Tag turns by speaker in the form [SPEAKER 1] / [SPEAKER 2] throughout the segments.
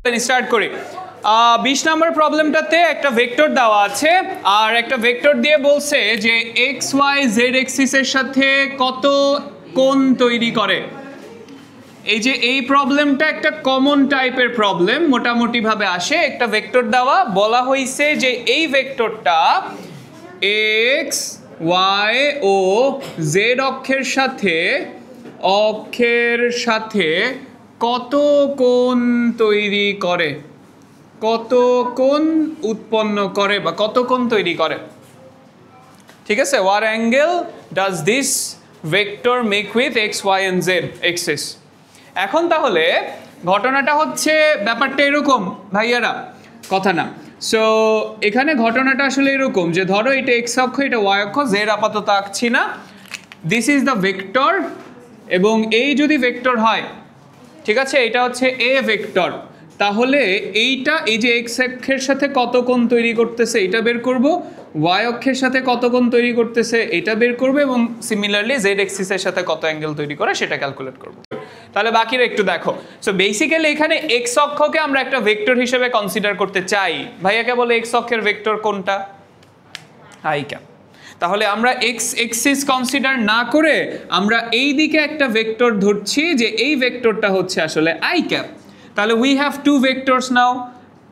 [SPEAKER 1] Start করি 20 নম্বর প্রবলেমটাতে একটা vector দেওয়া আছে আর একটা ভেক্টর দিয়ে বলছে যে এক্স ওয়াই জেড এক্সিসের সাথে কত কোণ তৈরি করে। এই যে এই প্রবলেমটা একটা কমন টাইপের প্রবলেম, মোটামুটি ভাবে আসে। একটা ভেক্টর দেওয়া, বলা হয়েছে যে এই ভেক্টরটা এক্স ওয়াই ও জেড অক্ষের সাথে কত কোণ তৈরি করে, কত কোণ উৎপন্ন করে বা কত কোণ তৈরি করে। ঠিক আছে, what angle does this vector make with x, y and z axis? এখন তাহলে ঘটনাটা হচ্ছে, ব্যাপারটা এরকম ভাইয়ারা, কথা না। সো এখানে ঘটনাটা আসলে এরকম যে ধরো এটা এক্স অক্ষ, এটা ওয়াই অক্ষ, জেড আপাতত আঁকছি না, দিস ইজ দ্য ভেক্টর। এবং এই যদি ভেক্টর হয়, ঠিক আছে, এটা হচ্ছে এ ভেক্টর, তাহলে এইটা এই যে এক্স অক্ষের সাথে কত কোণ তৈরি করতেছে এটা বের করব, ওয়াই অক্ষের সাথে কত কোণ তৈরি করতেছে এটা বের করব, এবং সিমিলারলি জেড এক্সিসের সাথে কত অ্যাঙ্গেল তৈরি করে সেটা ক্যালকুলেট করব। তাহলে বাকিরা একটু দেখো। সো বেসিক্যালি এখানে এক্স অক্ষকে আমরা একটা ভেক্টর হিসেবে কনসিডার করতে চাই। ভাইয়াকে বলে এক্স অক্ষের ভেক্টর কোনটা? I cap. তাহলে আমরা এক্স এক্সিস কনসিডার না করে আমরা এই দিকে একটা ভেক্টর ধরছি যে এই ভেক্টরটা হচ্ছে আসলে আই ক্যাপ। তাহলে উই হ্যাভ টু ভেক্টরস নাও।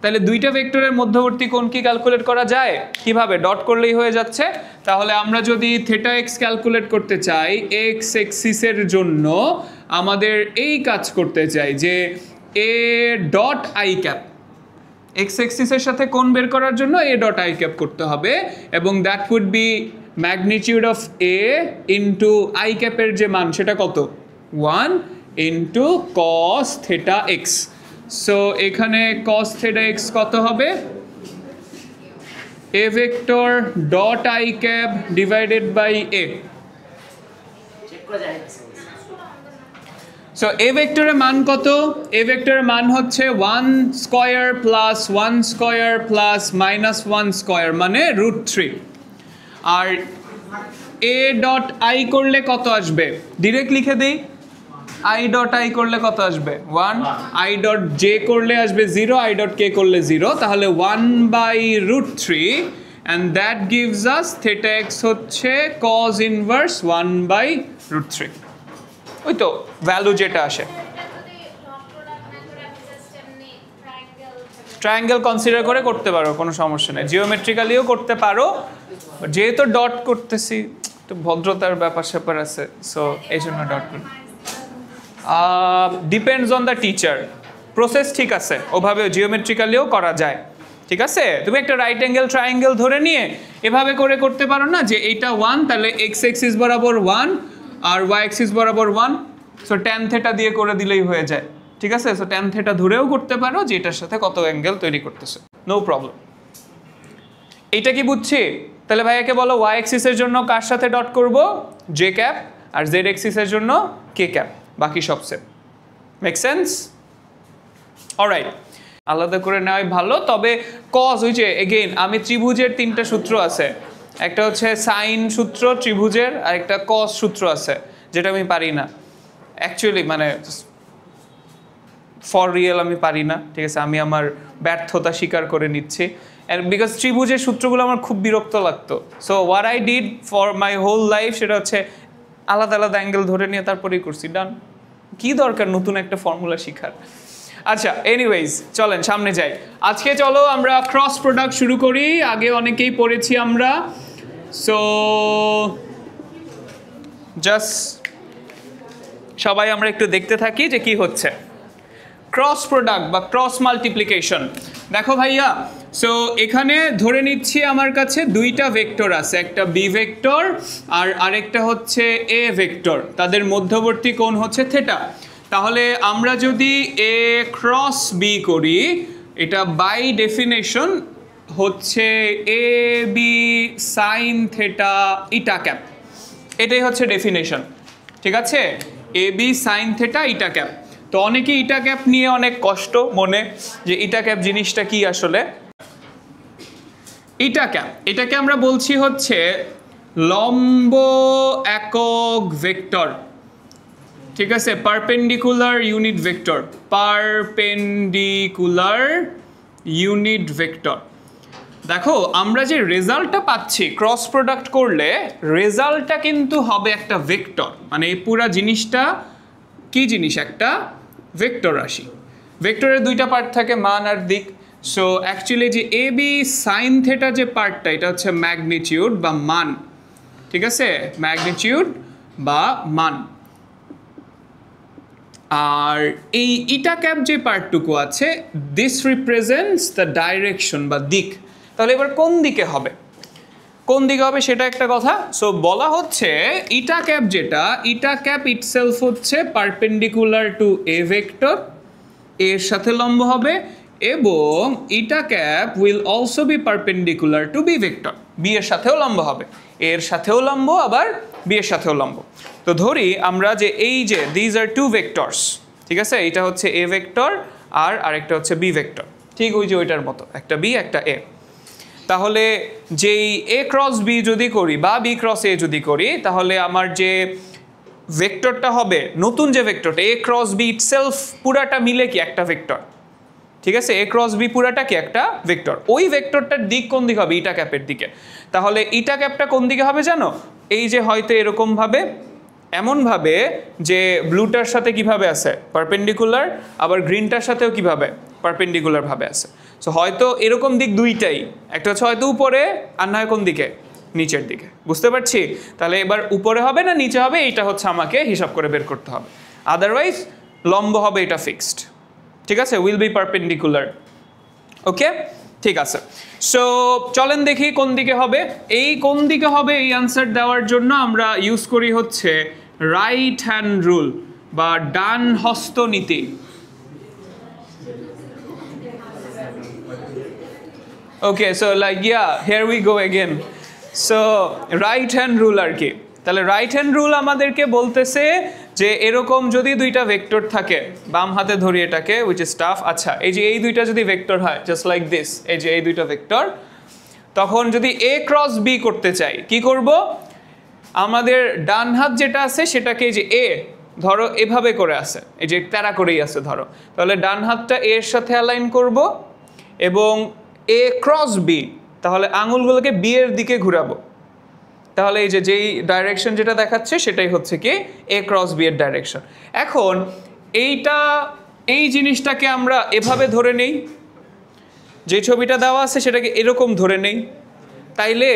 [SPEAKER 1] তাহলে দুইটা ভেক্টরের মধ্যবর্তী কোণ কি ক্যালকুলেট করা যায়? কিভাবে? ডট করলেই হয়ে যাচ্ছে। তাহলে আমরা যদি থেটা এক্স ক্যালকুলেট করতে চাই এক্স এক্সিসের জন্য, আমাদের এই কাজ করতে চাই যে A dot I cap, X এক্সিসের সাথে কোণ বের করার জন্য এ ডট আই ক্যাপ করতে হবে, এবং that would be magnitude of A into I ক্যাপের যে মান সেটা কত? 1 into cos theta X. So এখানে কস থেটা এক্স কত হবে? A vector dot I cap divided by A. So A ভেক্টরের মান কত? এ ভেক্টরের মান হচ্ছে 1 square plus 1 square plus minus 1 square, মানে √3। আর এ ডট আই করলে কত আসবে? ডিরেক্ট লিখে দেই, আই ডট আই করলে কত আসবে? 1। আই ডট জে করলে আসবে 0, আই ডট কে করলে 0, তাহলে 1/√3, and that gives us theta x হচ্ছে কজ ইনভার্স 1/√3। ওই তো ভ্যালু যেটা আসে। ট্রায়াঙ্গেল কনসিডার করে করতে পারো, কোনো সমস্যা নেই, জিওমেট্রিক্যালিও করতে পারো। যেহেতু ডট করতেছি একটু ভদ্রতার ব্যাপার স্যাপার আছে, সো এই জন্য ডট করি। Depends on the teacher. Process ঠিক আছে, ওভাবে জিওমেট্রিক্যালিও করা যায়। ঠিক আছে, তুমি একটা রাইট অ্যাঙ্গেল ট্রায়াঙ্গেল ধরে নিয়ে এভাবে করে করতে পারো না, যে এইটা 1, তাহলে এক্স এক্সিস বরাবর 1 আর ওয়াই এক্সিস বরাবর 1, সো ট্যান থেটা দিয়ে করে দিলেই হয়ে যায়। ঠিক আছে, সো ট্যান থেটা ধরেও করতে পারো যে এটার সাথে কত অ্যাঙ্গেল তৈরি করতেছে, নো প্রবলেম। এইটা কি বুঝছি? তাহলে ভাইয়াকে বলো ওয়াই এক্সিসের জন্য কার সাথে ডট করব? জে ক্যাপ, আর জেড এক্সিসের জন্য কে ক্যাপ, বাকি সব সেম। Make sense? অলরাইট, আলাদা করে নেওয়াই ভালো। তবে কজ, ওই যে এগেইন আমি ত্রিভুজের 3টা সূত্র আছে, একটা হচ্ছে সাইন সূত্র ত্রিভুজের, আর একটা কজ সূত্র আছে যেটা আমি পারি না অ্যাকচুয়ালি, মানে ফর রিয়েল আমি পারি না। ঠিক আছে, আমি আমার ব্যর্থতা স্বীকার করে নিচ্ছি, বিকজ ত্রিভুজের সূত্রগুলো আমার খুব বিরক্ত লাগতো। So what I did for my whole life সেটা হচ্ছে আলাদা আলাদা অ্যাঙ্গেল ধরে নিয়ে তারপরেই করছি, ডান। কি দরকার নতুন একটা ফর্মুলা শিখার? আচ্ছা, এনিওয়েজ চলেন সামনে যাই। আজকে চলো আমরা ক্রস প্রোডাক্ট শুরু করি। আগে অনেকেই পড়েছি আমরা, সো জাস্ট সবাই আমরা একটু দেখতে থাকি যে কি হচ্ছে। ক্রস প্রোডাক্ট বা ক্রস মাল্টিপ্লিকেশন। দেখো ভাইয়া, সো এখানে ধরে নিচ্ছি আমার কাছে দুইটা ভেক্টর আছে, একটা বি ভেক্টর আর আরেকটা হচ্ছে এ ভেক্টর, তাদের মধ্যবর্তী কোণ হচ্ছে থেটা। তাহলে আমরা যদি এ ক্রস বি করি, এটা বাই ডেফিনেশন হচ্ছে A B sine theta eta cap, এটাই হচ্ছে ডেফিনেশন। ঠিক আছে, A B sine theta eta cap. তো অনেকে ইটা ক্যাপ নিয়ে অনেক কষ্ট মনে, যে ইটা ক্যাপ জিনিসটা কি আসলে। ইটা ক্যাপ, এটাকে আমরা বলছি হচ্ছে লম্ব একক ভেক্টর। ঠিক আছে, perpendicular unit vector, perpendicular unit vector. দেখো আমরা যে রেজাল্টটা পাচ্ছি ক্রস প্রোডাক্ট করলে রেজাল্টটা কিন্তু হবে একটা ভেক্টর, মানে এই পুরা জিনিসটা কি জিনিস, একটা ভেক্টর রাশি। ভেক্টরের দুইটা পার্ট থাকে, মান আর দিক। সো অ্যাকচুয়ালি যে এ বি সাইন থেটা যে পার্টটা, এটা হচ্ছে ম্যাগনিটিউড বা মান, ঠিক আছে, ম্যাগনিটিউড বা মান। আর এই ইটা ক্যাপ যে পার্টটুকু আছে, দিস রিপ্রেজেন্টস দ্য ডাইরেকশন বা দিক। তাহলে এবার কোন দিকে হবে, কোন দিকে হবে সেটা একটা কথা। সো বলা হচ্ছে ইটা ক্যাপ যেটা, ইটা ক্যাপ ইটসেলফ হচ্ছে পারপেন্ডিকুলার টু এ ভেক্টর, এর সাথে লম্ব হবে, এবং eta cap will also be perpendicular to B vector, B এর সাথেও লম্ব হবে, এর সাথেও লম্ব আবার বি এর সাথেও লম্ব। তো ধরি আমরা যে এই যে দিজ আর টু ভেক্টরস, ঠিক আছে, এটা হচ্ছে এ ভেক্টর আর আরেকটা হচ্ছে বি ভেক্টর, ঠিক ওই যে ওইটার মতো, একটা বি একটা এ। তাহলে যেই এ ক্রস বি যদি করি বা বি ক্রস এ যদি করি, তাহলে আমার যে ভেক্টরটা হবে, নতুন যে ভেক্টরটা এ ক্রস বি ইটসেলফ পুরাটা মিলে কি একটা ভেক্টর, ঠিক আছে, এ ক্রস বি পুরাটা কি একটা ভেক্টর। ওই ভেক্টরটার দিক কোন দিকে হবে, ইটা ক্যাপের দিকে। তাহলে ইটা ক্যাপটা কোন দিকে হবে জানো, এই যে হয়তো এরকমভাবে, এমনভাবে যে ব্লুটার সাথে কিভাবে আছে পারপেন্ডিকুলার, আবার গ্রিনটার সাথেও কিভাবে পারপেন্ডিকুলার ভাবে আছে। সো হয়তো এরকম দিক দুইটাই, একটা হচ্ছে হয়তো উপরে আর না হয় কোন দিকে, নিচের দিকে। বুঝতে পারছি? তাহলে এবার উপরে হবে না নিচে হবে, এইটা হচ্ছে আমাকে হিসাব করে বের করতে হবে, আদারওয়াইজ লম্ব হবে এটা ফিক্সড, ঠিক আছে, উইল বি পারপেন্ডিকুলার। ওকে, ঠিক আছে। সো চলেন দেখি কোন দিকে হবে। এই কোন দিকে হবে এই আনসার দেওয়ার জন্য আমরা ইউজ করি হচ্ছে রাইট হ্যান্ড রুল বা ডান হস্ত নীতি। Okay, so like here we go again. So right hand rule আর কি। তাহলে রাইট হ্যান্ড রুল আমাদেরকে বলতেছে যে এরকম যদি দুইটা ভেক্টর থাকে, বাম হাতে ধরি এটাকে, উইচ ইজ টাফ। আচ্ছা, এই যে এই দুইটা যদি ভেক্টর হয় জাস্ট লাইক দিস, এই যে এই দুইটা ভেক্টর, তখন যদি এ ক্রস বি করতে চাই কি করব, আমাদের ডান হাত যেটা আছে সেটাকে যে এ ধরো এভাবে করে আছে, এই যে তেরা করেই আছে ধরো, তাহলে ডান হাতটা এর সাথে অ্যালাইন করব এবং এ ক্রস বি, তাহলে আঙুলগুলোকে বি এর দিকে ঘুরাবো। তাহলে এই যে যেই ডাইরেকশন যেটা দেখাচ্ছে সেটাই হচ্ছে কি এ ক্রস বি এর ডাইরেকশন। এখন এইটা, এই জিনিসটাকে আমরা এভাবে ধরে নেই, যে ছবিটা দেওয়া আছে সেটাকে এরকম ধরে নেই। তাইলে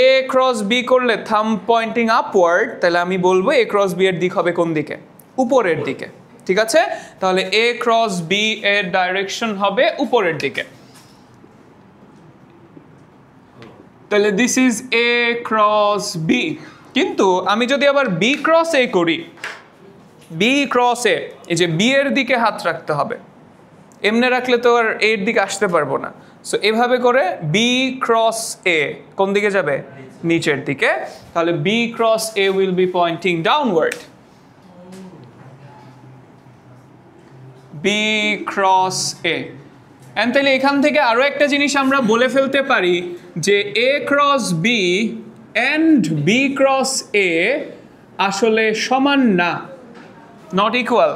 [SPEAKER 1] এ ক্রস বি করলে থাম পয়েন্টিং আপওয়ার্ড, তাহলে আমি বলবো এ ক্রস বি এর দিক হবে কোন দিকে, উপরের দিকে, ঠিক আছে। তাহলে এ ক্রস বি এর ডাইরেকশন হবে উপরের দিকে। তাহলে this is A cross B. কিন্তু আমি যদি আবার বি ক্রস এ করি, বি ক্রস এ, এই যে বি এর দিকে হাত রাখতে হবে, এমনি রাখলে তো আর এর দিকে আসতে পারবো না। সো এভাবে করে বি ক্রস এ কোন দিকে যাবে, নিচের দিকে। তাহলে B cross A will be pointing downward, B cross A. And তাহলে এখান থেকে আরো একটা জিনিস আমরা বলে ফেলতে পারি যে A cross B and B cross A আসলে সমান না, নট ইকুয়াল,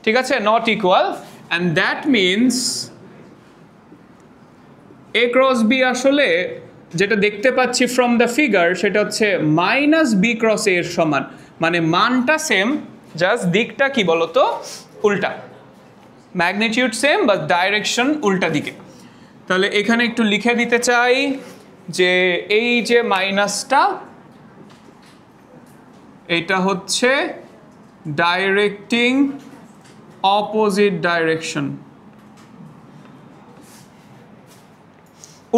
[SPEAKER 1] ঠিক আছে, not equal. And that means A cross B আসলে যেটা দেখতে পাচ্ছি ফ্রম দ্য ফিগার সেটা হচ্ছে মাইনাস বি ক্রস এ এর সমান, মানে মানটা সেম, জাস্ট দিকটা কি বলতো উল্টা, ম্যাগনিটিউড সেম বাট ডাইরেকশন উল্টা দিকে। তাহলে এখানে একটু লিখে দিতে চাই যে এই যে মাইনাসটা, এটা হচ্ছে ডাইরেক্টিং অপোজিট ডাইরেকশন,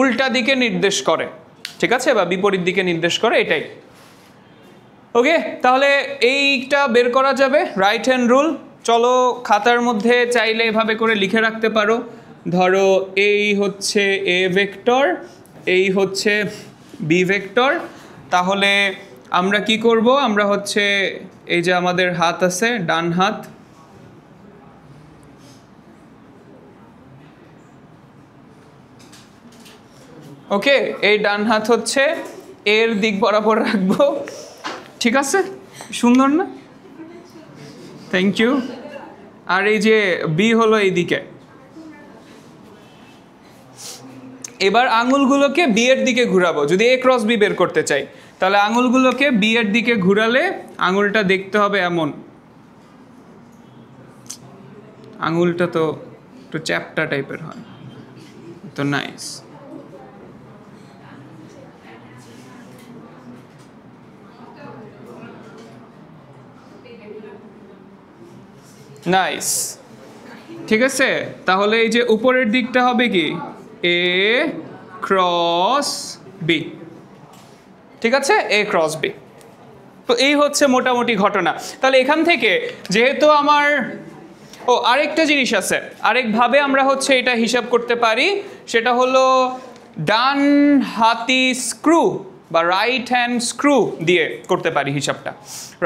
[SPEAKER 1] উল্টা দিকে নির্দেশ করে, ঠিক আছে, বা বিপরীত দিকে নির্দেশ করে, এটাই। ওকে, তাহলে এইটা বের করা যাবে রাইট হ্যান্ড রুল। চলো খাতার মধ্যে চাইলে এভাবে করে লিখে রাখতে পারো, ধরো এই হচ্ছে এ ভেক্টর, এই হচ্ছে বি ভেক্টর। তাহলে আমরা কি করব, আমরা হচ্ছে এই যে আমাদের হাত আছে ডান হাত, ওকে, এই ডান হাত হচ্ছে এর দিক বরাবর রাখবো, ঠিক আছে, সুন্দর না? Thank you. আর এই যে বি হলো এইদিকে। এবার আঙুলগুলোকে বি এর দিকে ঘুরাবো যদি এ ক্রস বি বের করতে চাই, তাহলে আঙুলগুলোকে বি এর দিকে ঘুরালে আঙুলটা দেখতে হবে এমন। আঙুলটা তো একটু চ্যাপ্টা টাইপের হয়, তো নাইস। নাইস, ঠিক আছে। তাহলে এই যে উপরের দিকটা হবে কি এ ক্রস বি, ঠিক আছে, এ ক্রস বি। তো এই হচ্ছে মোটামুটি ঘটনা। তাহলে এখান থেকে যেহেতু আমার আরেকটা জিনিস আছে, আরেকভাবে আমরা হচ্ছে এটা হিসাব করতে পারি, সেটা হলো ডান হাতি স্ক্রু বা রাইট হ্যান্ড স্ক্রু দিয়ে করতে পারি হিসাবটা।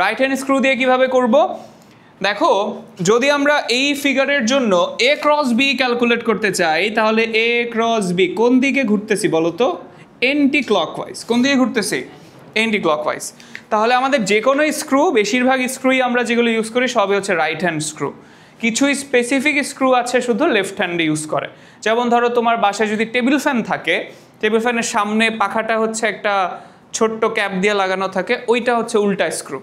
[SPEAKER 1] রাইট হ্যান্ড স্ক্রু দিয়ে কিভাবে করব? দেখো, যদি আমরা এই ফিগারের জন্য এ ক্রস বি ক্যালকুলেট করতে চাই, তাহলে এ ক্রস বি কোন দিকে ঘুরতেছি বলো তো? Anti clockwise. কোন দিকে ঘুরতেছি? Anti clockwise. তাহলে আমাদের যে কোনো স্ক্রু, বেশিরভাগ স্ক্রুই আমরা যেগুলো ইউজ করি সবই হচ্ছে রাইট হ্যান্ড স্ক্রু। কিছু স্পেসিফিক স্ক্রু আছে শুধু লেফট হ্যান্ডে ইউজ করে। যেমন ধরো তোমার বাসায় যদি টেবিল ফ্যান থাকে, টেবিল ফ্যানের সামনে পাখাটা হচ্ছে একটা ছোট্ট ক্যাপ দিয়ে লাগানো থাকে, ওইটা হচ্ছে উল্টা স্ক্রু।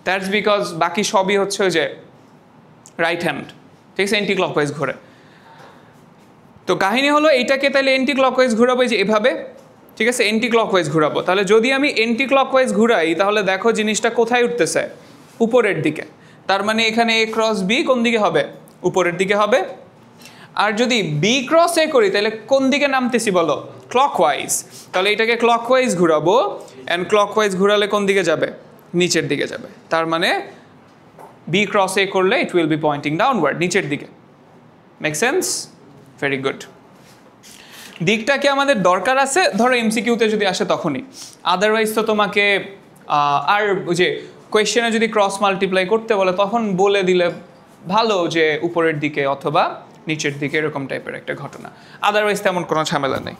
[SPEAKER 1] দ্যাটস বিকজ বাকি সবই হচ্ছে ওই যে রাইট হ্যান্ড, ঠিক আছে, এন্টি ক্লকওয়াইজ ঘোরে। তো কাহিনী হলো এইটাকে তাহলে এন্টি ক্লকওয়াইজ ঘোরাবো যে এভাবে, ঠিক আছে, এন্টি ক্লকওয়াইজ ঘোরাবো। তাহলে যদি আমি এন্টি ক্লকওয়াইজ ঘুরাই, তাহলে দেখো জিনিসটা কোথায় উঠতেছে? উপরের দিকে। তার মানে এখানে এ ক্রস বি কোন দিকে হবে? উপরের দিকে হবে। আর যদি বি ক্রস এ করি তাহলে কোন দিকে নামতেছি বলো? ক্লকওয়াইজ। তাহলে এটাকে ক্লকওয়াইজ ঘুরাবো, অ্যান্ড ক্লকওয়াইজ ঘুরালে কোন দিকে যাবে? নিচের দিকে যাবে। তার মানে বি ক্রস এ করলে it will be pointing downward, নিচের দিকে। Make sense? Very good. দিকটা কি আমাদের দরকার আছে? ধরো এমসিকিউতে যদি আসে তখনই, আদারওয়াইজ তো তোমাকে আর ওই যে কোয়েশ্চেনে যদি ক্রস মাল্টিপ্লাই করতে বলে তখন বলে দিলে ভালো যে উপরের দিকে অথবা নিচের দিকে, এরকম টাইপের একটা ঘটনা। আদারওয়াইজ তেমন কোনো ঝামেলা নেই।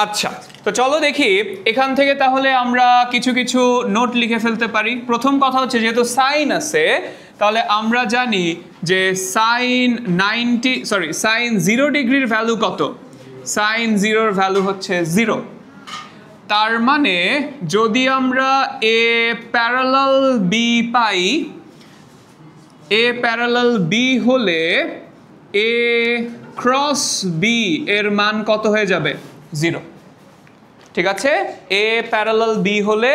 [SPEAKER 1] আচ্ছা, তো চলো দেখি এখান থেকে তাহলে আমরা কিছু কিছু নোট লিখে ফেলতে পারি। প্রথম কথা হচ্ছে যেহেতু সাইন আছে, তাহলে আমরা জানি যে সাইন 0 ডিগ্রির ভ্যালু কত? সাইন 0-র ভ্যালু হচ্ছে 0। তার মানে যদি আমরা এ প্যারালাল বি পাই, এ প্যারালাল বি হলে এ ক্রস বি এর মান কত হয়ে যাবে? 0, ঠিক আছে। এ প্যারালাল বি হলে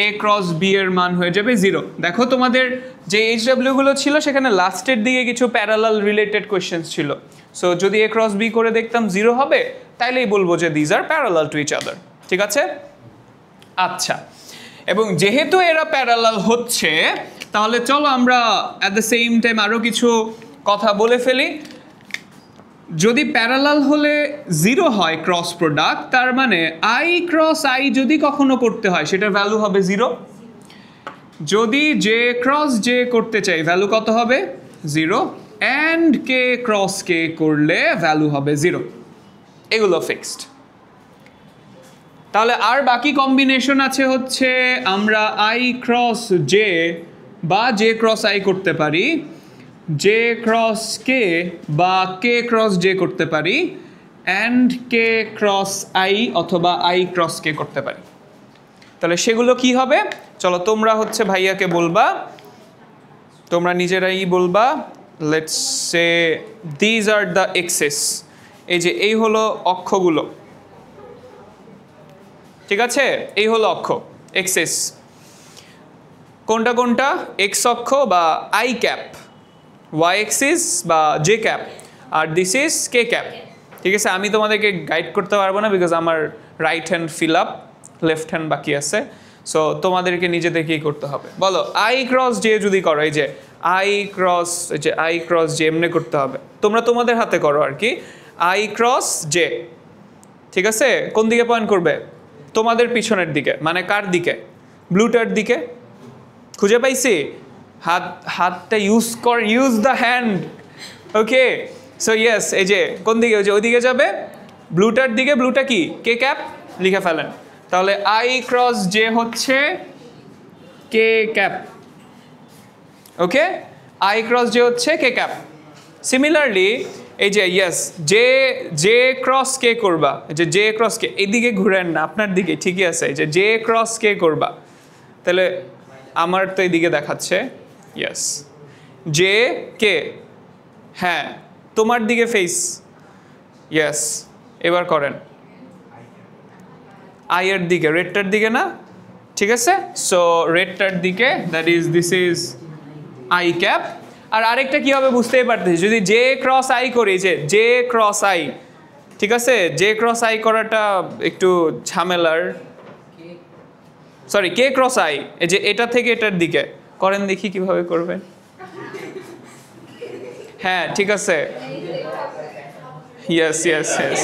[SPEAKER 1] এ ক্রস বি এর মান হয়ে যাবে 0। দেখো তোমাদের যে এইচডব্লিউ গুলো ছিল সেখানে লাস্টের দিকে কিছু প্যারালাল রিলেটেড কোয়েশ্চেন্স ছিল। সো যদি এ ক্রস বি করে দেখতাম 0 হবে, তাইলেই বলবো যে these are parallel to each other, ঠিক আছে। আচ্ছা, এবং যেহেতু এরা প্যারালাল হচ্ছে, তাহলে চলো আমরা অ্যাট দ্য সেম টাইম আরও কিছু কথা বলে ফেলি। যদি প্যারালাল হলে 0 হয় ক্রস প্রোডাক্ট, তার মানে আই ক্রস আই যদি কখনো করতে হয় সেটার ভ্যালু হবে 0। যদি জে ক্রস জে করতে চাই ভ্যালু কত হবে? 0। অ্যান্ড কে ক্রস কে করলে ভ্যালু হবে 0। এগুলো ফিক্সড। তাহলে আর বাকি কম্বিনেশন আছে হচ্ছে আমরা আই ক্রস জে বা জে ক্রস আই করতে পারি, জে ক্রস কে বা কে ক্রস জে করতে পারি, অ্যান্ড কে ক্রস আই অথবা আই ক্রস কে করতে পারি। তাহলে সেগুলো কি হবে? চলো তোমরা হচ্ছে ভাইয়াকে বলবা, তোমরা নিজেরাই বলবা। Let's say these are the axes. এই যে এই হলো অক্ষগুলো, ঠিক আছে, এই হলো অক্ষ এক্সেস। কোনটা কোনটা? এক্স অক্ষ বা আই ক্যাপ, ওয়াই এক্সিস বা জে ক্যাপ, আর দিস ইজ কে ক্যাপ, ঠিক আছে। আমি তোমাদেরকে গাইড করতে পারবো না বিকজ আমার right hand fill up, left hand বাকি আছে। সো তোমাদেরকে নিজেদেরকেই করতে হবে। বলো আই ক্রস জে যদি করো, এই যে আই ক্রস জে এমনি করতে হবে, তোমরা তোমাদের হাতে করো আর কি। আই ক্রস জে, ঠিক আছে, কোন দিকে পয়েন্ট করবে? তোমাদের পিছনের দিকে, মানে কার দিকে? ব্লুটার দিকে। খুঁজে পাইছি? হাতটা use the hand, okay. So yes, এই যে কোন দিকে? ওই যে ওইদিকে যাবে, ব্লুটার দিকে। ব্লুটা কি? কে ক্যাপ, লিখে ফেলেন। তাহলে আই ক্রস জে হচ্ছে K cap, okay, I cross J হচ্ছে কে ক্যাপ। সিমিলারলি এই যে yes J J cross K করবা, এই যে জে ক্রস কে, এইদিকে ঘুরেন না, আপনার দিকে ঠিকই আছে। এই যে জে ক্রস কে করবা, তাহলে আমার তো এইদিকে দেখাচ্ছে ইয়েস জে কে, হ্যাঁ তোমার দিকে ফেস, ইয়েস এবার করেন আই এর দিকে, রেডটার দিকে না, ঠিক আছে। সো রেডটার দিকে, that is this is I cap. আর আরেকটা কি হবে বুঝতেই পারতেছি, যদি জে ক্রস আই করি, যে জে ক্রস আই, ঠিক আছে, জে ক্রস আই করাটা একটু ঝামেলার, সরি কে ক্রস আই, এই যে এটা থেকে এটার দিকে করেন, দেখি কিভাবে করবেন। হ্যাঁ ঠিক আছে, ইয়েস ইয়েস ইয়েস।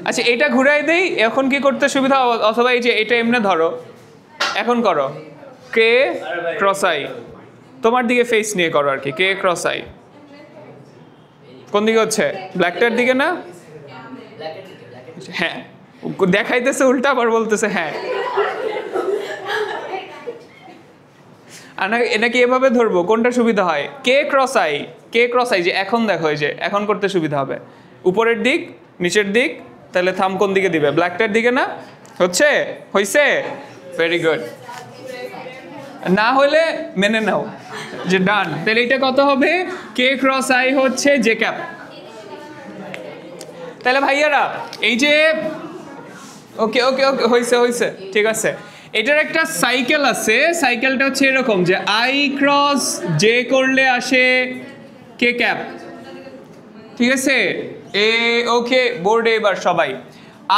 [SPEAKER 1] আচ্ছা এটা ঘুরাই দেই, এখন কি করতে সুবিধা, অথবা এই যে এটা এমনি ধরো, এখন করো কে ক্রস আই, তোমার দিকে ফেস নিয়ে করো আর কি, কে ক্রস আই কোন দিকে হচ্ছে, ব্ল্যাকটার দিকে না, হ্যাঁ দেখাইতেছে উল্টা, আবার বলতেছে হ্যাঁ। আর নাকি এভাবে ধরবো, কোনটা সুবিধা হয়, K cross I, K cross I, যে এখন দেখো এই যে এখন করতে সুবিধা হবে, উপরের দিক নিচের দিক, তাহলে থাম কোন দিকে দিবে, ব্ল্যাকটার দিকে না, হচ্ছে হইছে, ভেরি গুড। না হলে মেনে নাও যে ডান, তাহলে এটা কত হবে, কে ক্রস আই হচ্ছে জে ক্যাপ। তাহলে ভাইয়ারা এই যে ওকে ওকে ওকে হইছে হইছে, ঠিক আছে। এটার একটা সাইকেল আছে, সাইকেলটা হচ্ছে এরকম যে আই ক্রস জে করলে আসে কে ক্যাপ, ঠিক আছে। এ ওকে বোর্ডে এবার সবাই,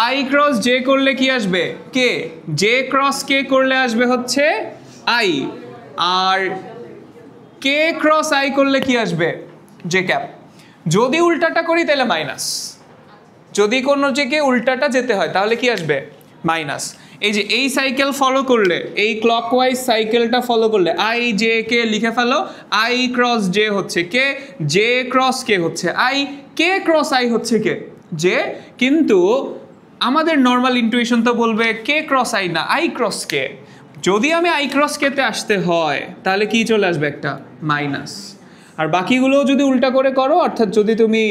[SPEAKER 1] আই ক্রস জে করলে কি আসবে কে, জে ক্রস কে করলে আসবে হচ্ছে আই, আর কে ক্রস আই করলে কি আসবে জে ক্যাপ। যদি উল্টাটা করি তাহলে মাইনাস, যদি কোনো জেকে উল্টাটা যেতে হয় তাহলে কি আসবে মাইনাস। এই যে এই সাইকেল ফলো করলে, এই ক্লকওয়াইজ সাইকেলটা ফলো করলে আই জে কে লিখে ফেলো, আই ক্রস জে হচ্ছে কে, জে ক্রস কে হচ্ছে আই, কে ক্রস আই হচ্ছে কে জে। কিন্তু আমাদের নর্মাল ইন্টুইশন তো বলবে কে ক্রস আই না আই ক্রস কে, যদি আমি আই ক্রস কেতে আসতে হয় তাহলে কি চলে আসবে একটা মাইনাস। আর বাকিগুলো যদি উল্টা করে করো, অর্থাৎ যদি তুমি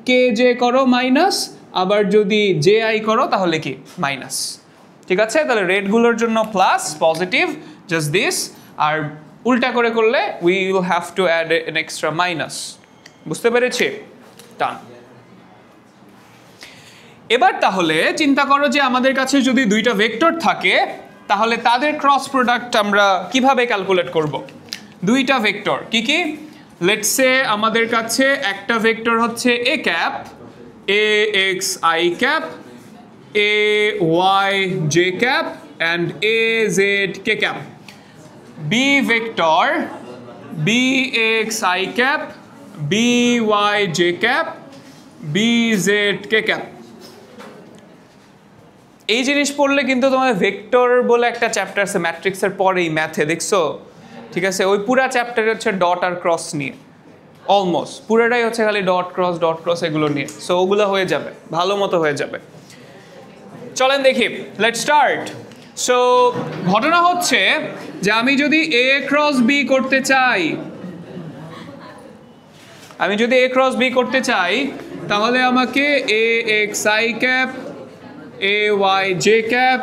[SPEAKER 1] কে জে করো মাইনাস, আবার যদি জে আই করো তাহলে কি মাইনাস, ঠিক আছে। তাহলে রেডগুলোর জন্য প্লাস পজিটিভ জাস্ট দিস, আর উল্টা করে করলে we will have to add an extra minus, বুঝতে পেরেছি টান। এবার তাহলে চিন্তা করো যে আমাদের কাছে যদি দুইটা ভেক্টর থাকে তাহলে তাদের ক্রস প্রোডাক্ট আমরা কিভাবে ক্যালকুলেট করব। দুইটা ভেক্টর কি কি, লেটস সে আমাদের কাছে একটা ভেক্টর হচ্ছে A cap, A X I cap, A Y J cap and A Z K cap. B vector B X I cap, B Y J cap, B Z K cap. এই জিনিস পড়লে কিন্তু তোমার vector বলে একটা chapter আছে ম্যাট্রিক্সের পরেই ম্যাথে, দেখছো, ঠিক আছে। ওই পুরা চ্যাপ্টারে হচ্ছে ডট আর ক্রস নিয়ে, অলমোস্ট পুরোটাই হচ্ছে খালি ডট ক্রস এগুলো নিয়ে। সো ওগুলো হয়ে যাবে, ভালো মতো হয়ে যাবে। চলেন দেখি, লেটস স্টার্ট। সো ঘটনা হচ্ছে যে আমি যদি এ ক্রস বি করতে চাই, আমি যদি এ ক্রস বি করতে চাই তাহলে আমাকে A X I cap, A Y J cap,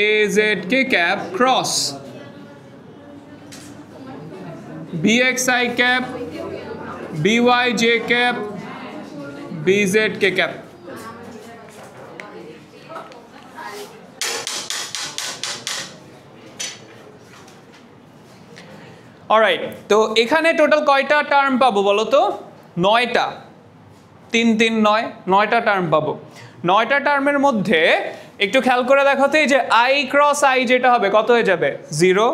[SPEAKER 1] A Z K cap cross B X I cap, B Y J cap, B Z K cap. Alright, তো এখানে টোটাল কয়টা টার্ম পাবো বলো তো, 9টা, 3 3 9, 9টা টার্ম পাবো। 9টা টার্মের মধ্যে একটু খেয়াল করে দেখো তো, এই যে আই ক্রস আই যেটা হবে কত হয়ে যাবে 0,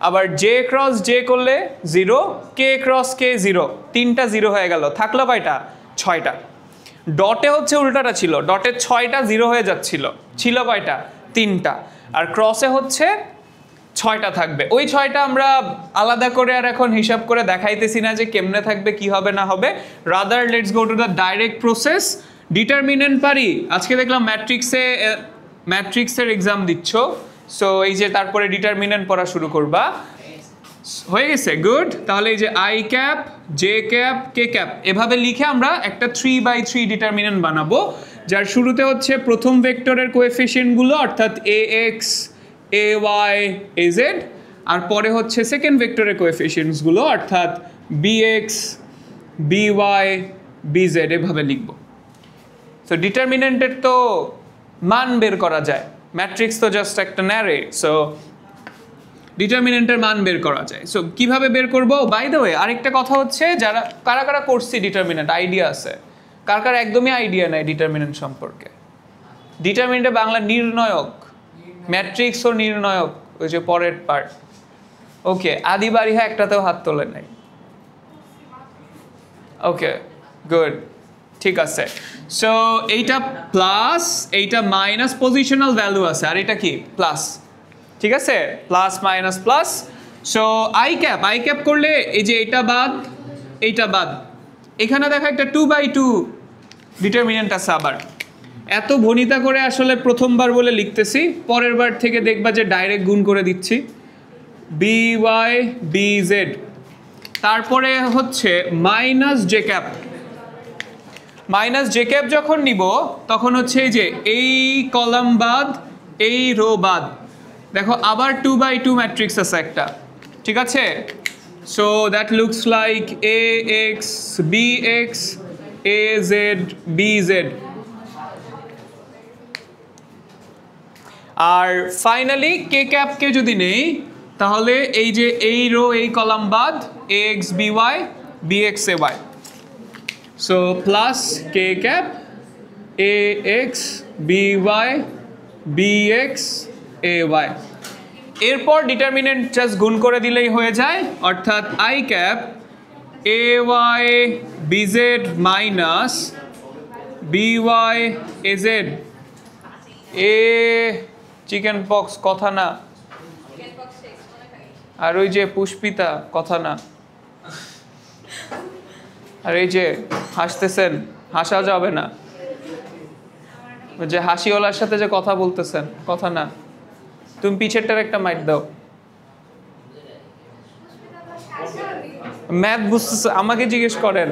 [SPEAKER 1] আবার জে ক্রস জে করলে 0, কে ক্রস কে 0, 3টা 0 হয়ে গেল, থাকলো কয়টা 6টা। ডটে হচ্ছে উল্টাটা ছিল, ডটে 6টা 0 হয়ে যাচ্ছিল, ছিল কয়টা 3টা, আর ক্রসে হচ্ছে 6টা থাকবে। ওই 6টা আমরা আলাদা করে আর এখন হিসাব করে দেখাইতেছি না যে কেমনে থাকবে কি হবে না হবে, rather let's go to the direct process. Determinant পারি, আজকে দেখলাম ম্যাট্রিক্সের এক্সাম দিচ্ছ, সো এই যে তারপরে ডিটারমিনেন্ট পড়া শুরু করবা। হয়ে গেছে, গুড। তাহলে এই যে I cap, J cap, K cap এভাবে লিখে আমরা একটা 3/3 ডিটারমিনেন্ট বানাবো, যার শুরুতে হচ্ছে প্রথম ভেক্টরের কোএফিসিয়েন্টগুলো অর্থাৎ ax, ay, az, আর পরে হচ্ছে সেকেন্ড ভেক্টরের কোএফিসিয়েন্টসগুলো অর্থাৎ bx, by, bz এভাবে লিখব। সো ডিটারমিনেন্টের তো মান বের করা যায়, ম্যাট্রিক্স তো জাস্ট একটা ন্যারে, সো ডিটারমিনেন্টের মান বের করা যায়। সো কিভাবে বের করব? বাই দ্য ওয়ে আরেকটা কথা হচ্ছে, যারা কারা কারা করছি ডিটারমিনেন্ট আইডিয়া আছে, কার কার একদমই আইডিয়া নাই ডিটারমিনেন্ট সম্পর্কে? ডিটারমিনেন্টে বাংলা নির্ণয়ক, ম্যাট্রিক্স ও নির্ণয়ক, ওই যে পরের পার্ট। ওকে, আদি বারিহা একটাতেও হাত তোলে নাই। ওকে, গুড, ঠিক আছে। সো এইটা প্লাস, এইটা মাইনাস, পজিশনাল ভ্যালু আছে, আর এটা কি প্লাস, ঠিক আছে, plus minus plus. So I cap করলে এই যে এটা বাদ, এইটা বাদ, এখানে দেখো একটা 2/2 ডিটারমিনেন্ট আছে। আবার এত ভনিতা করে আসলে প্রথমবার বলে লিখতেছি, পরের বার থেকে দেখবা যে ডাইরেক্ট গুণ করে দিচ্ছি, by bz, তারপরে হচ্ছে minus J cap. Minus J cap যখন নিব তখন হচ্ছে এই যে এই কলাম বাদ, এই রো বাদ, দেখো আবার 2/2 ম্যাট্রিক্স আছে একটা, ঠিক আছে। So that looks like ax, bx, az, bz। আর ফাইনালি কে ক্যাপকে যদি নেই তাহলে এই যে এই রো এই কলাম বাদ ax, by, bx, ay। So plus K cap ax, by, bx, ay। এরপর ডিটারমিনেন্ট জাস্ট গুণ করে দিলেই হয়ে যায়, অর্থাৎ I cap ay bz minus by az। A chicken pox কথা না, আর ওই যে পুষ্পিতা কথা না, আর এই যে হাসতেছেন, হাসা যাবে না, যে হাসিওয়ালার সাথে যে কথা বলতেছেন কথা না। তুমি পিছেরটার একটা মাইট দাও। ম্যাথ বুঝতেছে, আমাকে জিজ্ঞেস করেন।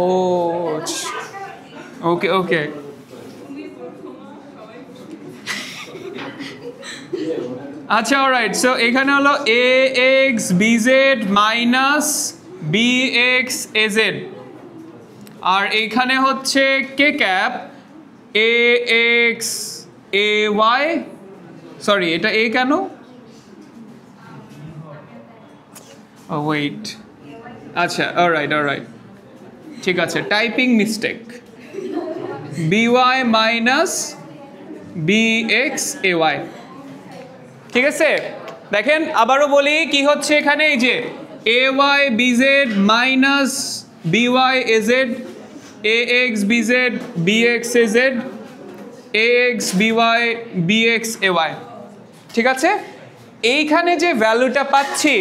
[SPEAKER 1] ও ওকে ওকে, আচ্ছা অলরাইট। সো এখানে হলো ax bz minus bx az, আর এখানে হচ্ছে K cap ax ay, sorry এটা a কেন, ওয়েট, আচ্ছা অলরাইট, ঠিক আছে, typing mistake, by minus bx ay, ঠিক আছে। দেখেন আবারও বলি কি হচ্ছে এখানে, এই যে ay bz minus by az, ax bz bx az, ax by bx ay, ঠিক আছে। এইখানে যে ভ্যালুটা পাচ্ছি,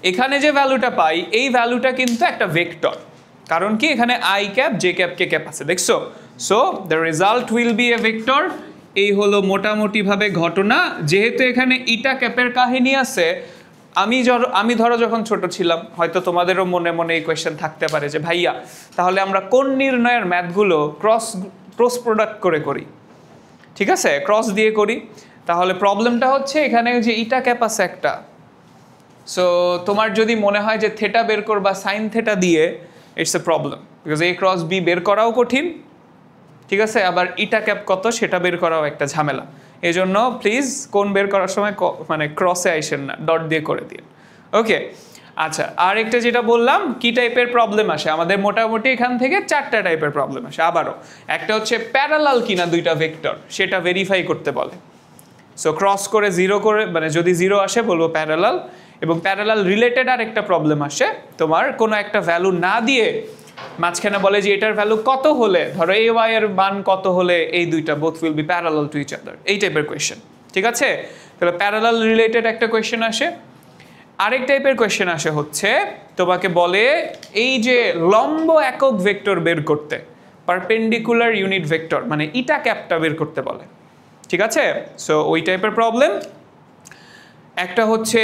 [SPEAKER 1] এখানে যে ভ্যালুটা পাই, এই ভ্যালুটা কিন্তু একটা ভেক্টর, কারণ কি এখানে I cap, J cap, K cap আছে, দেখছো। So the result will B A vector. এই হলো মোটামুটিভাবে ঘটনা। যেহেতু এখানে ইটা ক্যাপের কাহিনী আছে, আমি ধরো যখন ছোট ছিলাম, হয়তো তোমাদেরও মনে মনে এই কোয়েশ্চেন থাকতে পারে যে ভাইয়া তাহলে আমরা কোন নির্ণয়ের ম্যাথগুলো ক্রস প্রোডাক্ট করে করি, ঠিক আছে, ক্রস দিয়ে করি। তাহলে প্রবলেমটা হচ্ছে এখানে যে ইটা ক্যাপ আছে একটা, সো তোমার যদি মনে হয় যে থেটা বের করবা সাইন থেটা দিয়ে, it's a problem, because A cross B বের করাও কঠিন, ঠিক আছে, আবার ইটা ক্যাপ কত সেটা বের করাও একটা ঝামেলা। এই জন্য প্লিজ কোন বের করার সময় মানে ক্রসে আইসেন না, ডট দিয়ে করে দিন। ওকে, আচ্ছা, আর একটা যেটা বললাম কি টাইপের প্রবলেম আসে আমাদের, মোটামুটি এখান থেকে 4টা টাইপের প্রবলেম আসে। আবারও একটা হচ্ছে প্যারালাল কিনা দুইটা ভেক্টর, সেটা ভেরিফাই করতে বলে। সো ক্রস করে জিরো করে, মানে যদি জিরো আসে বলবো প্যারালাল। এবং প্যারালাল রিলেটেড আর একটা প্রবলেম আসে, তোমার কোনো একটা ভ্যালু না দিয়ে মাঝখানে বলে যে এটার ভ্যালু কত হলে, ধরো এ ওয়াই এর মান কত হলে এই দুইটা both will be parallel to each other, এই টাইপের কোয়েশ্চেন, ঠিক আছে। তাহলে প্যারালাল রিলেটেড একটা কোয়েশ্চেন আসে। আরেক টাইপের কোয়েশ্চেন আসে হচ্ছে তোমাকে বলে এই যে লম্ব একক ভেক্টর বের করতে, পারপেন্ডিকুলার ইউনিট ভেক্টর, মানে ইটা ক্যাপটা বের করতে বলে, ঠিক আছে। সো ওই টাইপের প্রবলেম। একটা হচ্ছে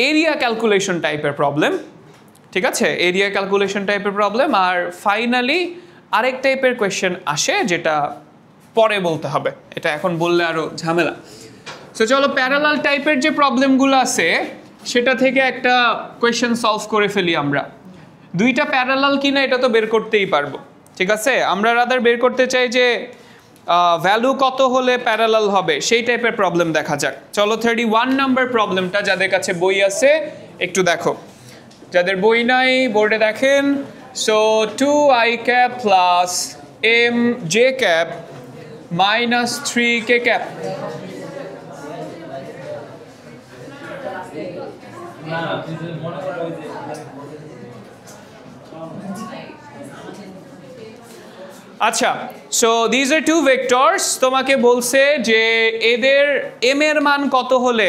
[SPEAKER 1] এরিয়া ক্যালকুলেশন টাইপের প্রবলেম, ঠিক আছে, এরিয়া ক্যালকুলেশন টাইপের প্রবলেম। আর ফাইনালি আরেক টাইপের কোয়েশ্চেন আসে যেটা পরে বলতে হবে, এটা এখন বললে আরও ঝামেলা। সো চলো প্যারালাল টাইপের যে প্রবলেমগুলো আছে সেটা থেকে একটা কোয়েশ্চেন সলভ করে ফেলি আমরা। দুইটা প্যারালাল কিনা এটা তো বের করতেই পারবো, ঠিক আছে। আমরা রাদার বের করতে চাই যে ভ্যালু কত হলে প্যারালাল হবে, সেই টাইপের প্রবলেম দেখা যাক। চলো 31 নাম্বার প্রবলেমটা, যাদের কাছে বই আছে একটু দেখো, যাদের বই নাই বোর্ডে দেখেন। So 2i cap plus mj cap minus 3k cap। আচ্ছা, so this are two vectors, তোমাকে বলছে যে এদের m এর মান কত হলে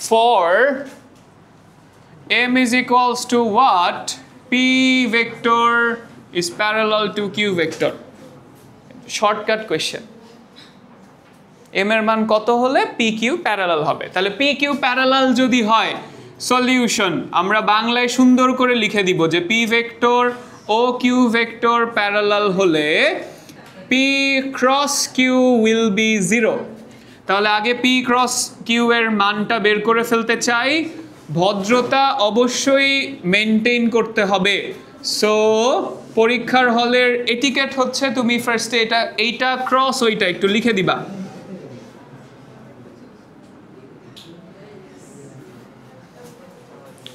[SPEAKER 1] for m is equals to what p vector is parallel to q vector। Shortcut question, m এর মান কত হলে p q প্যারালাল হবে। তাহলে p q প্যারালাল যদি হয়, সলিউশন আমরা বাংলায় সুন্দর করে লিখে দিব যে p ভেক্টর ও q ভেক্টর প্যারালাল হলে p cross q will be 0। তাহলে আগে p ক্রস q এর মানটা বের করে ফেলতে চাই, ভদ্রতা অবশ্যই মেনটেন করতে হবে। সো পরীক্ষার হলের এটিকেট হচ্ছে তুমি ফার্স্টে এইটা ক্রস ওইটা একটু লিখে দিবা।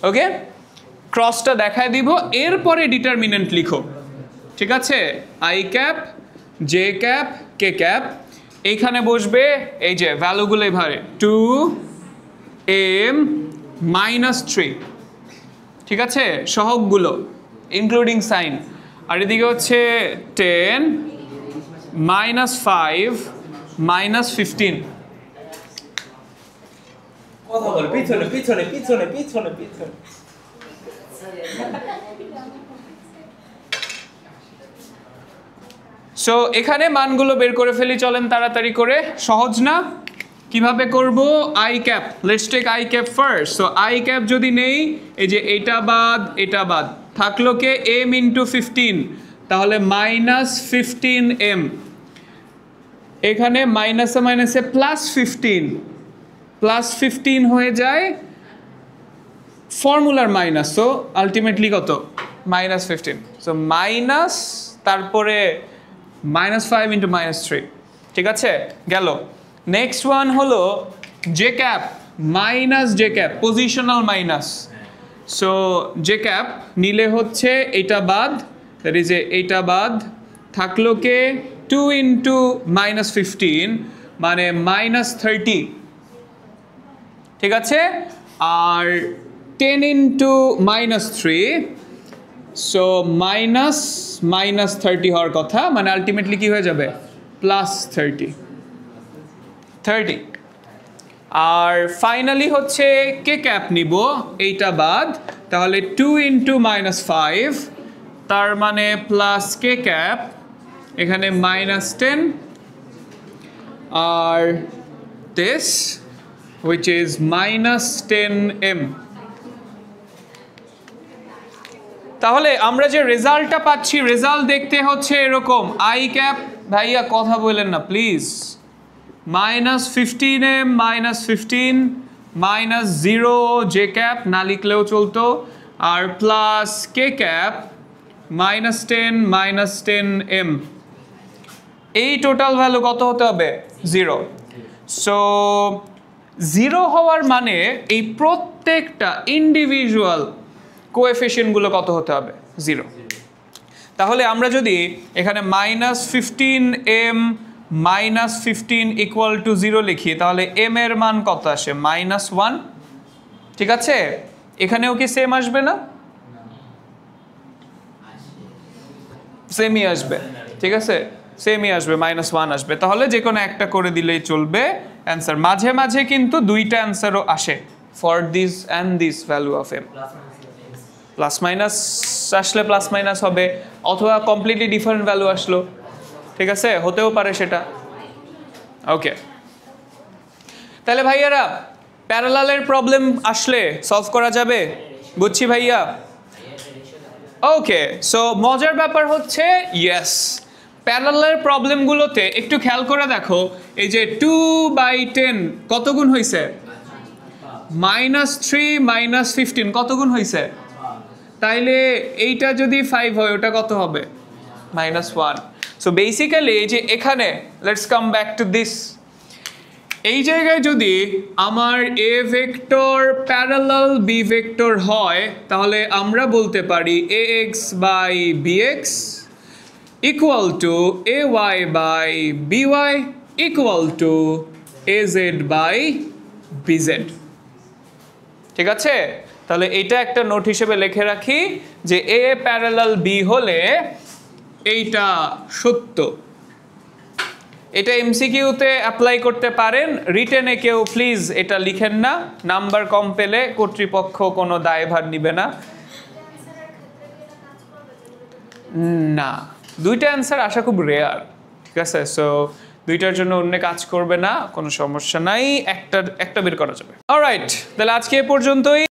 [SPEAKER 1] ওকে, ক্রসটা দেখায় দিব, এরপরে ডিটারমিনেন্ট লিখো, ঠিক আছে। I cap, J cap, K cap, এইখানে বসবে এই যে ভ্যালুগুলো এভাবে 2m মাইনাস 3, ঠিক আছে, সহগগুলো ইনক্লুডিং সাইন। আর এদিকে হচ্ছে 10 মাইনাস 5 মাইনাস 15।
[SPEAKER 2] কথা বল, পিছনে পিছনে পিছনে পিছনে পিছনে।
[SPEAKER 1] সো এখানে মানগুলো বের করে ফেলি, চলেন তাড়াতাড়ি করে, সহজ না? কিভাবে করব? I cap, let's take I cap first. So I cap যদি নেই, এই যে এটা বাদ থাকলো কে m ইন্টু 15, তাহলে মাইনাস 15m। এখানে মাইনাসে মাইনাসে প্লাস 15 হয়ে যায় ফর্মুলার মাইনাস, সো আলটিমেটলি কত? মাইনাস 15। সো মাইনাস তারপরে মাইনাস 5 ইন্টু মাইনাস 3, ঠিক আছে, গেল। নেক্সট ওয়ান হলো J cap, minus J cap, positional minus. So J cap নিলে হচ্ছে এটা বাদ, দ্যাট ইজ এইটা বাদ, থাকলো কে 2 ইন্টু মাইনাস 15 মানে মাইনাস 30, ঠিক আছে। আর 10 ইন্টু মাইনাস 3, সো মাইনাস 30 হওয়ার কথা, মানে আলটিমেটলি কি হয়ে যাবে? প্লাস 30। আর ফাইনালি হচ্ছে কে ক্যাপ নিব, এইটা বাদ, তাহলে 2 ইন্টু মাইনাস 5, তার মানে প্লাস কে ক্যাপ, এখানে মাইনাস 10, আর this which is minus 10m। তাহলে আমরা যে রেজাল্টটা পাচ্ছি, রেজাল্ট দেখতে হচ্ছে এরকম, আই ক্যাপ, ভাইয়া কথা বলেন না please, minus 15m minus 15 minus 0 J cap, না লিখলেও চলতো, আর plus K cap minus 10m। এই টোটাল ভ্যালু কত হতে হবে? 0। সো 0 হওয়ার মানে এই প্রত্যেকটা ইন্ডিভিজুয়াল কোএফিশিয়েন্টগুলো কত হতে হবে? 0। তাহলে আমরা যদি এখানে minus 15m minus 15 equal to 0 লিখি, তাহলে m এর মান কত আসে? মাইনাস 1, ঠিক আছে। এখানেও কি সেম আসবে না? সেমই আসবে, ঠিক আছে, সেমই আসবে, মাইনাস 1 আসবে। তাহলে যে কোনো একটা করে দিলেই চলবে অ্যান্সার। মাঝে মাঝে কিন্তু দুইটা অ্যান্সারও আসে for this and this value of m। Plus minus আসলে প্লাস মাইনাস হবে, অথবা কমপ্লিটলি ডিফারেন্ট ভ্যালু আসলো, ঠিক আছে, হতেও পারে সেটা। ওকে, তাহলে ভাইয়ারা প্যারালালের প্রবলেম আসলে সলভ করা যাবে, বুঝছি ভাইয়া। ওকে, সো মজার ব্যাপার হচ্ছে ইয়েস, প্যারালালের প্রবলেমগুলোতে একটু খেয়াল করে দেখো, এই যে 2/10 কত গুণ হয়েছে, -3 -15 কত গুণ হয়েছে, তাইলে এইটা যদি 5 হয় ওটা কত হবে, -1। সো বেসিক্যালি এই যে এখানে let's come back to this, এই জায়গায় যদি আমার A vector parallel B vector হয় তাহলে আমরা বলতে পারি ax by bx equal to ay by by equal to az by bz। ঠিক আছে, তাহলে এটা একটা নোট হিসেবে লিখে রাখি যে a প্যারালাল b হলে এইটা সত্য। এটা এমসিকিউতে অ্যাপ্লাই করতে পারেন, রিটেনে কেউ প্লিজ এটা লিখেন না, নাম্বার কম পেলে কর্তৃপক্ষ কোনো দায়ভার নিবে না। না, দুইটা অ্যান্সার আসা খুব রেয়ার, ঠিক আছে। সো দুইটার জন্য অন্য কাজ করবে না, কোনো সমস্যা নাই, একটা বের করা যাবে। অলরাইট, তাহলে আজকে এ পর্যন্তই।